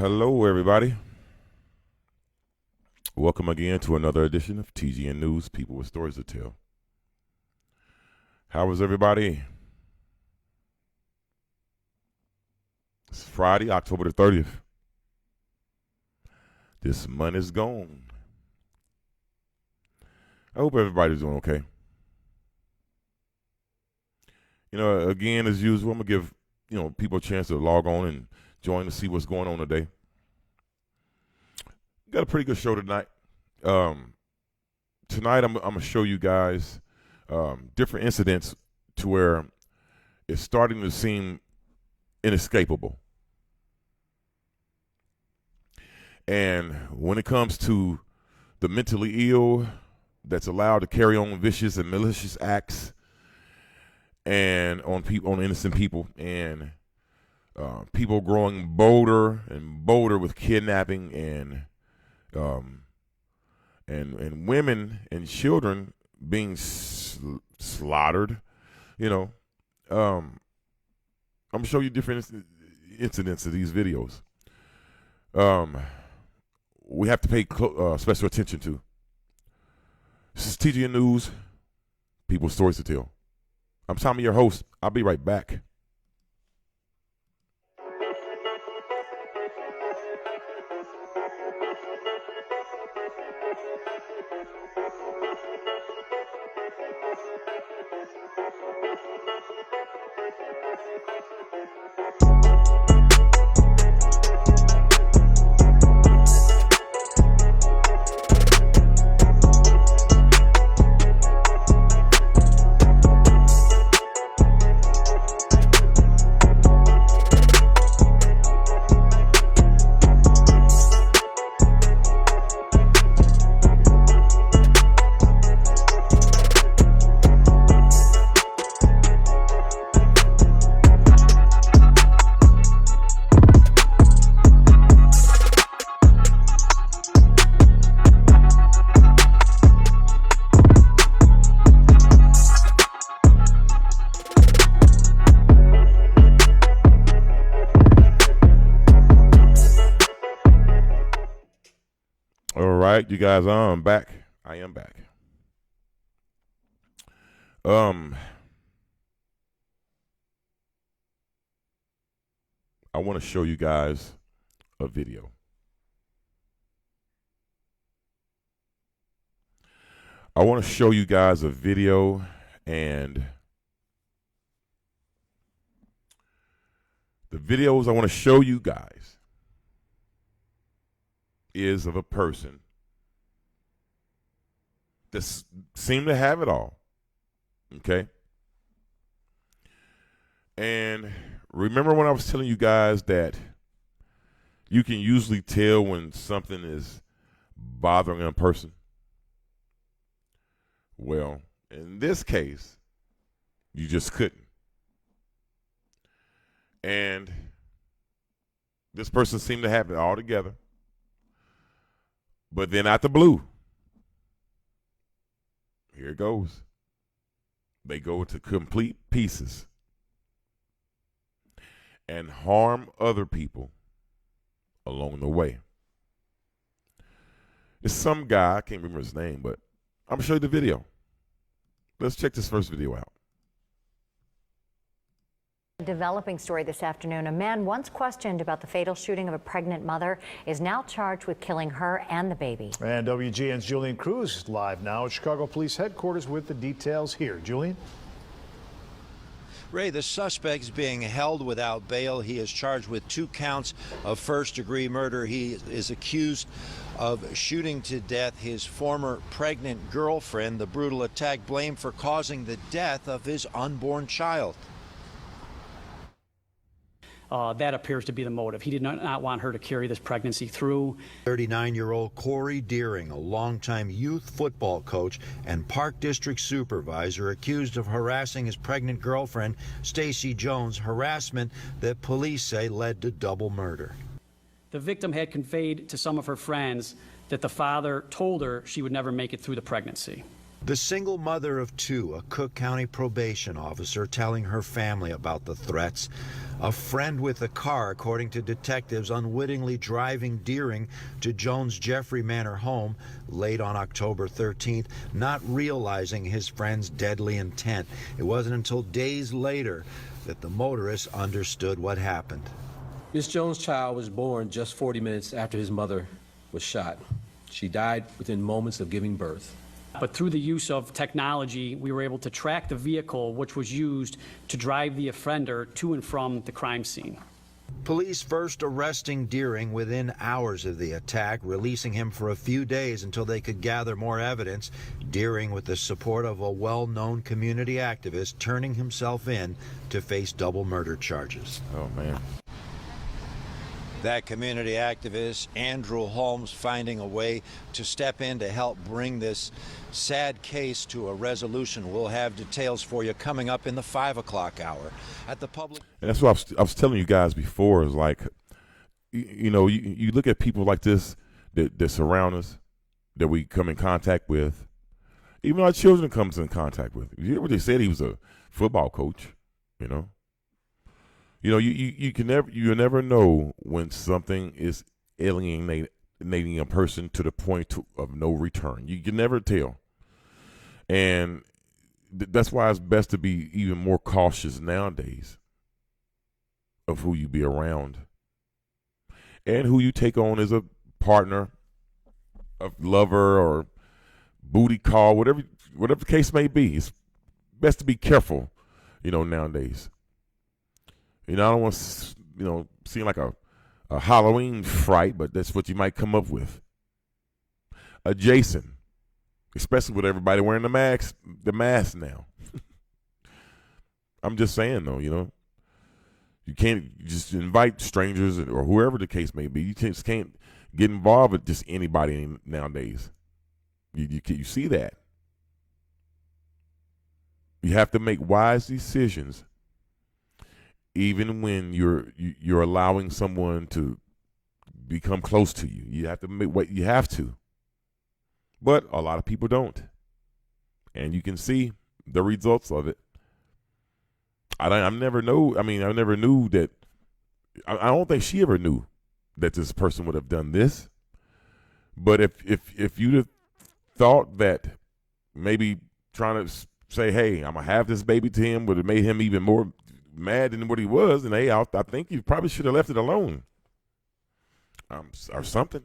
Hello, everybody. Welcome again to another edition of TGN News, People with Stories to Tell. How was everybody? It's Friday, October the 30th. This month is gone. I hope everybody's doing okay. You know, again, as usual, I'm going to give, people a chance to log on and join to see what's going on today. Got a pretty good show tonight. Tonight I'm going to show you guys different incidents to where it's starting to seem inescapable. And when it comes to the mentally ill that's allowed to carry on vicious and malicious acts and on innocent people, and people growing bolder and bolder with kidnapping and women and children being slaughtered, I'm gonna show you different incidents of these videos. We have to pay special attention to. This is TGN News, People's Stories to Tell. I'm Tommy, your host. I'll be right back. You guys, I'm back. I am back. I want to show you guys a video. I want to show you guys a video, and the videos I want to show you guys is of a person that seem to have it all, okay? And remember when I was telling you guys that you can usually tell when something is bothering a person? Well, in this case, you just couldn't. And this person seemed to have it all together. But then out the blue, here it goes. They go to complete pieces and harm other people along the way. It's some guy, I can't remember his name, but I'm going to show you the video. Let's check this first video out. Developing story this afternoon. A man once questioned about the fatal shooting of a pregnant mother is now charged with killing her and the baby. And WGN's Julian Cruz is live now at Chicago Police Headquarters with the details here. Julian? Ray, the suspect is being held without bail. He is charged with 2 counts of first-degree murder. He is accused of shooting to death his former pregnant girlfriend. The brutal attack blamed for causing the death of his unborn child. That appears to be the motive. He did not want her to carry this pregnancy through. 39-year-old Corey Deering, a longtime youth football coach and Park District supervisor, accused of harassing his pregnant girlfriend, Stacy Jones, harassment that police say led to double murder. The victim had conveyed to some of her friends that the father told her she would never make it through the pregnancy. The single mother of two, a Cook County probation officer, telling her family about the threats. A friend with a car, according to detectives, unwittingly driving Deering to Jones Jeffrey Manor home late on October 13th, not realizing his friend's deadly intent. It wasn't until days later that the motorist understood what happened. Miss Jones' child was born just 40 minutes after his mother was shot. She died within moments of giving birth. But through the use of technology, we were able to track the vehicle which was used to drive the offender to and from the crime scene. Police first arresting Deering within hours of the attack, releasing him for a few days until they could gather more evidence. Deering, with the support of a well-known community activist, turning himself in to face double murder charges. Oh, man. That community activist, Andrew Holmes, finding a way to step in to help bring this sad case to a resolution. We'll have details for you coming up in the 5 o'clock hour at the public. And that's what I was telling you guys before, is like, you know, you look at people like this that surround us, that we come in contact with, even our children comes in contact with. You hear what they said? He was a football coach, you know. You know, you never know when something is alienating a person to the point of no return. You can never tell, and that's why it's best to be even more cautious nowadays of who you be around and who you take on as a partner, a lover, or booty call, whatever the case may be. It's best to be careful, you know, nowadays. You know, I don't want to, you know, seem like a Halloween fright, but that's what you might come up with. Adjacent, especially with everybody wearing the mask now. I'm just saying, though, you know, you can't just invite strangers or whoever the case may be. You just can't get involved with just anybody nowadays. You see that. You have to make wise decisions. Even when you're allowing someone to become close to you, you have to make what you have to. But a lot of people don't, and you can see the results of it. I never knew that. I don't think she ever knew that this person would have done this. But if you'd have thought that maybe trying to say, "Hey, I'm gonna have this baby," to him would have made him even more mad than what he was, and hey, I think you probably should have left it alone, or something.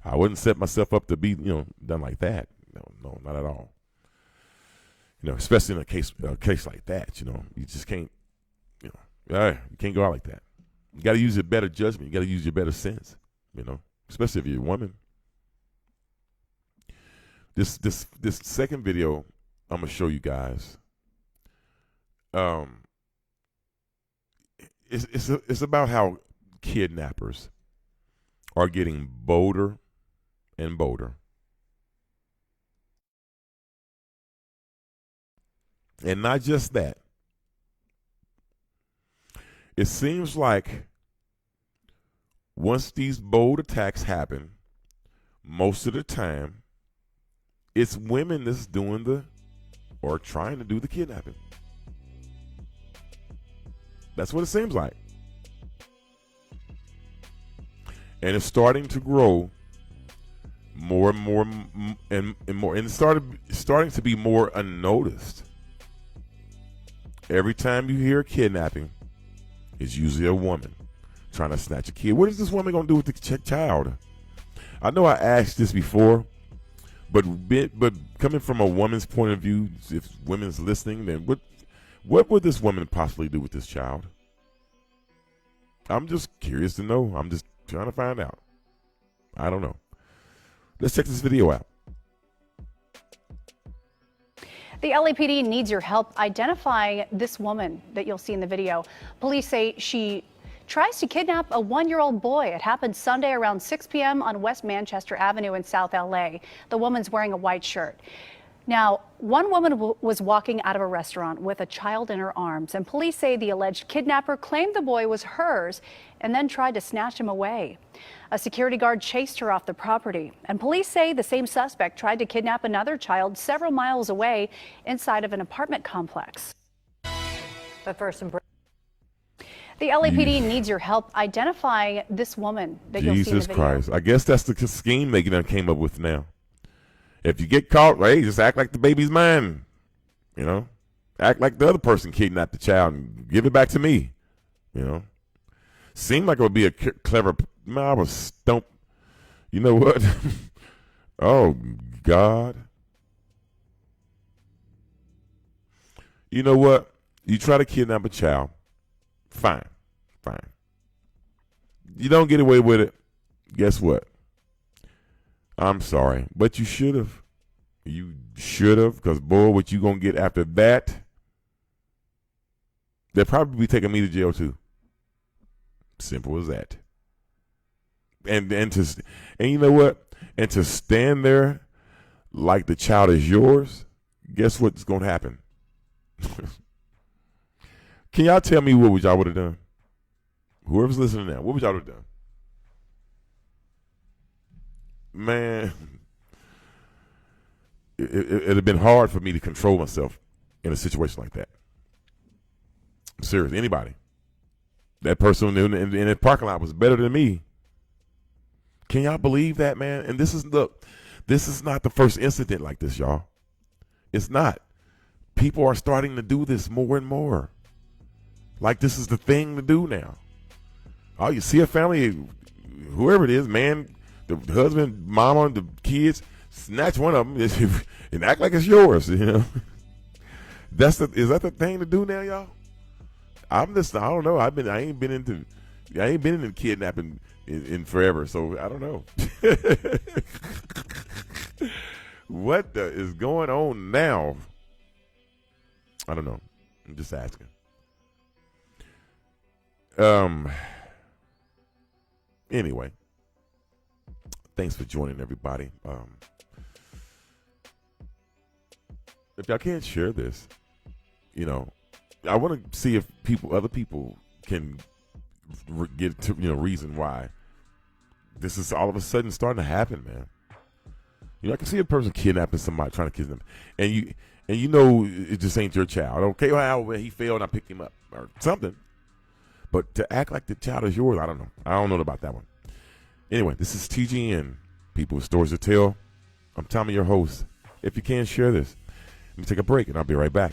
I wouldn't set myself up to be, you know, done like that. No, not at all. You know, especially in a case like that, you know, you just can't, you know, you can't go out like that. You got to use your better judgment. You got to use your better sense, you know, especially if you're a woman. This second video I'm gonna show you guys. It's about how kidnappers are getting bolder and bolder. And not just that. It seems like once these bold attacks happen, most of the time, it's women that's doing or trying to do the kidnapping. That's what it seems like. And it's starting to grow more and more and more. And it's starting to be more unnoticed. Every time you hear kidnapping, it's usually a woman trying to snatch a kid. What is this woman going to do with the child? I know I asked this before, but coming from a woman's point of view, if women's listening, then what would this woman possibly do with this child? I'm just curious to know. I'm just trying to find out. I don't know. Let's check this video out. The LAPD needs your help identifying this woman that you'll see in the video. Police say she tries to kidnap a 1-year-old boy. It happened Sunday around 6 p.m. on West Manchester Avenue in South LA. The woman's wearing a white shirt. Now, one woman was walking out of a restaurant with a child in her arms, and police say the alleged kidnapper claimed the boy was hers and then tried to snatch him away. A security guard chased her off the property, and police say the same suspect tried to kidnap another child several miles away inside of an apartment complex. But first, some the LAPD needs your help identifying this woman that you'll see in the Jesus video. Christ. I guess that's the scheme they done came up with now. If you get caught, hey, just act like the baby's mine. You know? Act like the other person kidnapped the child and give it back to me. You know? Seemed like it would be a clever. Man, I was stumped. You know what? Oh, God. You know what? You try to kidnap a child. Fine. Fine. You don't get away with it. Guess what? I'm sorry, but you should have. You should have, because, boy, what you going to get after that, they'll probably be taking me to jail, too. Simple as that. And you know what? And to stand there like the child is yours, guess what's going to happen? Can y'all tell me what y'all would have done? Whoever's listening now, what would y'all have done? Man, it'd have been hard for me to control myself in a situation like that. I'm serious. Anybody. That person in the parking lot was better than me. Can y'all believe that, man? And this is not the first incident like this, y'all. It's not. People are starting to do this more and more. Like this is the thing to do now. Oh, you see a family, whoever it is, man, the husband, mama, the kids, snatch one of them and act like it's yours, you know. Is that the thing to do now, y'all? I don't know. I ain't been into kidnapping in forever, so I don't know. What is going on now? I don't know. I'm just asking. Anyway, thanks for joining, everybody. If y'all can't share this, you know, I want to see if other people can get to, reason why this is all of a sudden starting to happen, man. You know, I can see a person kidnapping somebody, trying to kidnap them, and you know it just ain't your child. Okay, well, he failed and I picked him up or something. But to act like the child is yours, I don't know. I don't know about that one. Anyway, this is TGN, People with Stories to Tell. I'm Tommy, your host. If you can, share this. Let me take a break, and I'll be right back.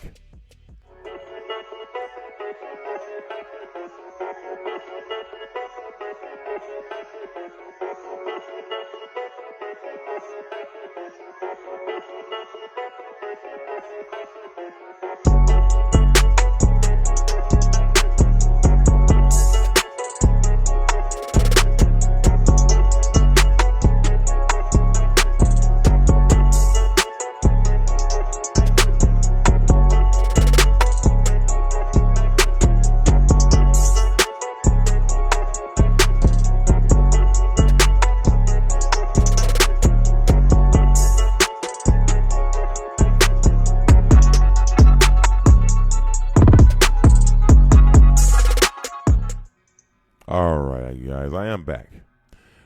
All right, you guys, I am back.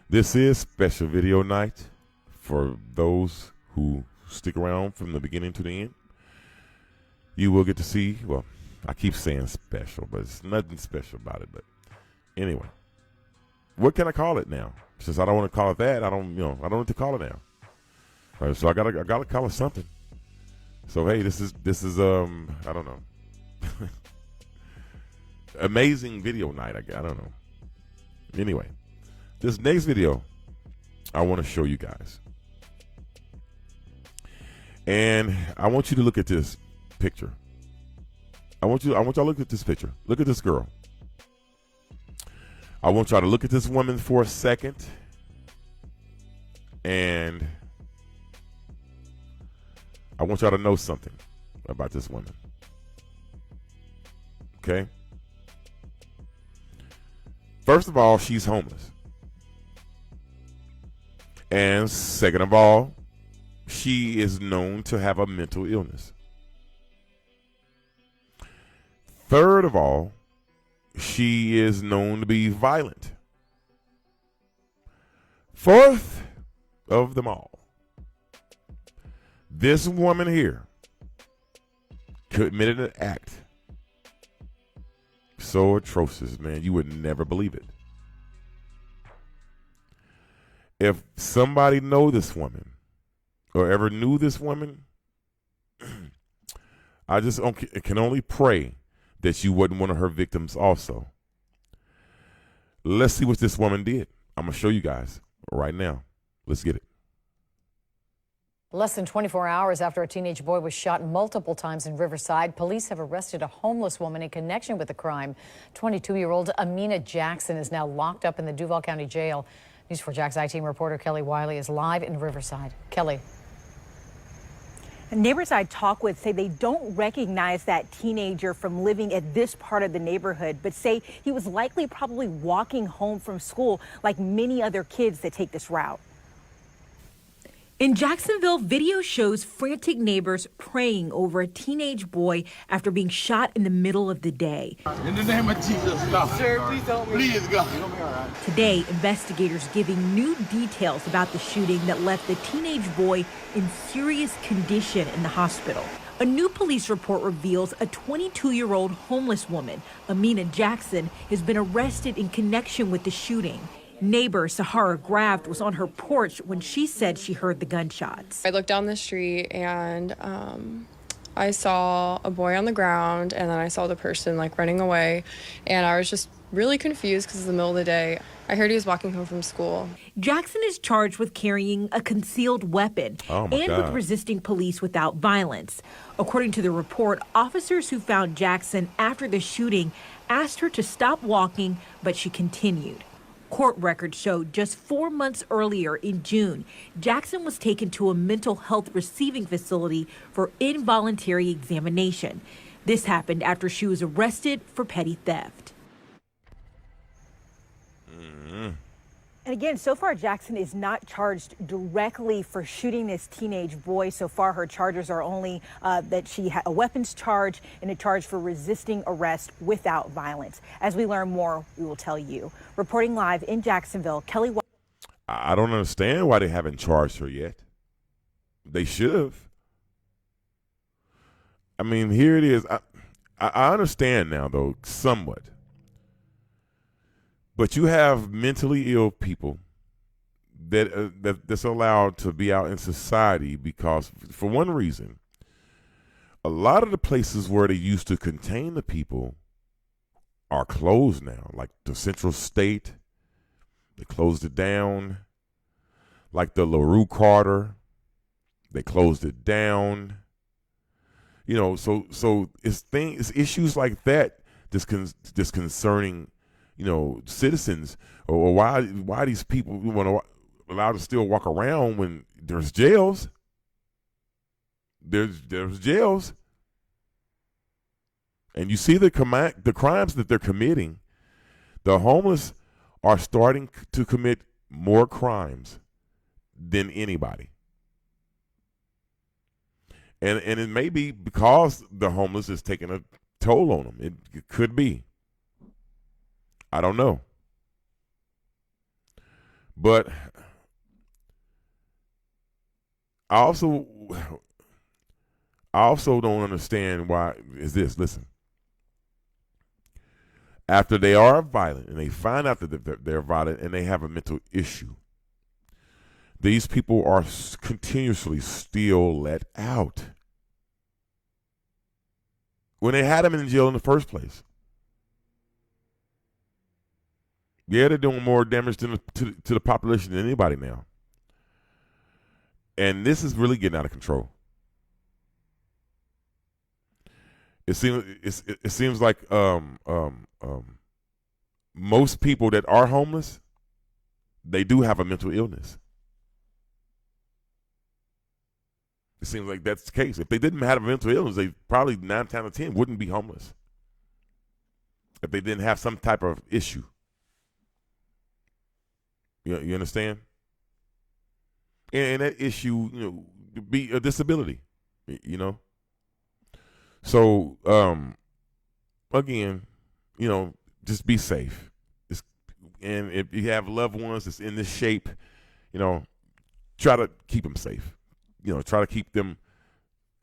This is special video night for those who stick around from the beginning to the end. You will get to see, well, I keep saying special, but it's nothing special about it. But anyway, what can I call it now? Since I don't want to call it that, I don't know what to call it now. All right, so I gotta call it something. So hey, this is I don't know. Amazing video night. I don't know. Anyway, this next video I want to show you guys. And I want you to look at this picture. I want y'all to look at this picture. Look at this girl. I want y'all to look at this woman for a second. And I want y'all to know something about this woman. Okay? First of all, she's homeless. And second of all, she is known to have a mental illness. Third of all, she is known to be violent. Fourth of them all, this woman here committed an act so atrocious, man, you would never believe it. If somebody know this woman or ever knew this woman, I just can only pray that you wasn't one of her victims also. Let's see what this woman did. I'm going to show you guys right now. Let's get it. Less than 24 hours after a teenage boy was shot multiple times in Riverside, police have arrested a homeless woman in connection with the crime. 22-year-old Amina Jackson is now locked up in the Duval County Jail. News4JAX I-Team reporter Kelly Wiley is live in Riverside. Kelly. Neighbors I talk with say they don't recognize that teenager from living at this part of the neighborhood, but say he was likely probably walking home from school like many other kids that take this route. In Jacksonville, video shows frantic neighbors praying over a teenage boy after being shot in the middle of the day. In the name of Jesus, God. Sir, please help me. Please, God. Today, investigators giving new details about the shooting that left the teenage boy in serious condition in the hospital. A new police report reveals a 22-year-old homeless woman, Amina Jackson, has been arrested in connection with the shooting. Neighbor Sahara Graft was on her porch when she said she heard the gunshots. I looked down the street and I saw a boy on the ground, and then I saw the person like running away, and I was just really confused because it's the middle of the day. I heard he was walking home from school. Jackson is charged with carrying a concealed weapon and with resisting police without violence. According to the report, officers who found Jackson after the shooting asked her to stop walking, but she continued. Court records showed just 4 months earlier in June, Jackson was taken to a mental health receiving facility for involuntary examination. This happened after she was arrested for petty theft. And again, so far, Jackson is not charged directly for shooting this teenage boy. So far, her charges are only that she had a weapons charge and a charge for resisting arrest without violence. As we learn more, we will tell you. Reporting live in Jacksonville, Kelly. I don't understand why they haven't charged her yet. They should have. I mean, here it is. I understand now, though, somewhat. But you have mentally ill people that's allowed to be out in society because, for one reason, a lot of the places where they used to contain the people are closed now, like the Central State. They closed it down. Like the LaRue Carter, they closed it down. You know, so it's issues like that that's concerning, you know, citizens, or why these people want to allowed to still walk around when there's jails. There's jails, and you see the crimes that they're committing. The homeless are starting to commit more crimes than anybody, and it may be because the homeless is taking a toll on them. It could be. I don't know. But I also don't understand why is this. Listen. After they are violent and they find out that they're violent and they have a mental issue, these people are continuously still let out when they had them in jail in the first place. Yeah, they're doing more damage to the population than anybody now. And this is really getting out of control. It seems like most people that are homeless, they do have a mental illness. It seems like that's the case. If they didn't have a mental illness, they probably 9 times out of 10 wouldn't be homeless. If they didn't have some type of issue. You understand? And that issue, you know, be a disability, you know. So again, you know, just be safe. And if you have loved ones that's in this shape, you know, try to keep them safe. You know, try to keep them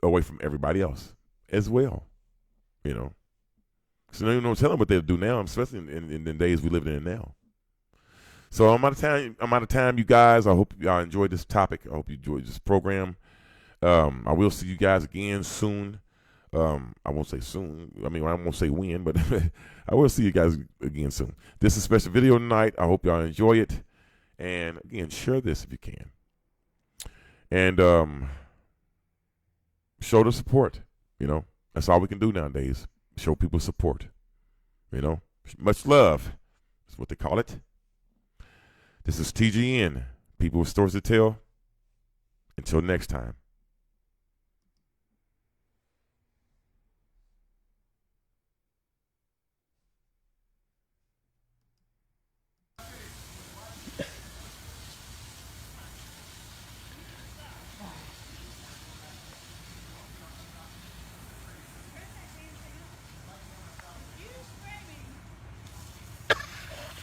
away from everybody else as well. You know, so you don't tell them what they'll do now, especially in the days we live in now. So I'm out of time, you guys. I hope y'all enjoyed this topic. I hope you enjoyed this program. I will see you guys again soon. I won't say soon. I mean, I won't say when, but I will see you guys again soon. This is a special video tonight. I hope y'all enjoy it. And again, share this if you can. And show the support. You know, that's all we can do nowadays. Show people support. You know, much love. That's what they call it. This is TGN, People with Stories to Tell. Until next time.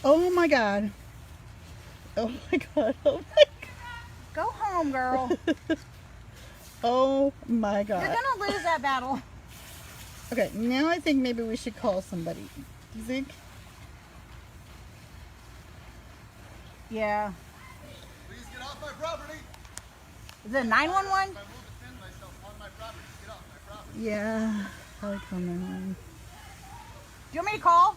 Oh my God. Oh my God. Oh my God. Go home, girl. Oh my God. You're gonna lose that battle. Okay, now I think maybe we should call somebody. Do you think? Yeah. Please get off my property. Is it 911? I will defend myself on my property. Get off my property. Yeah. Probably call 911. Do you want me to call?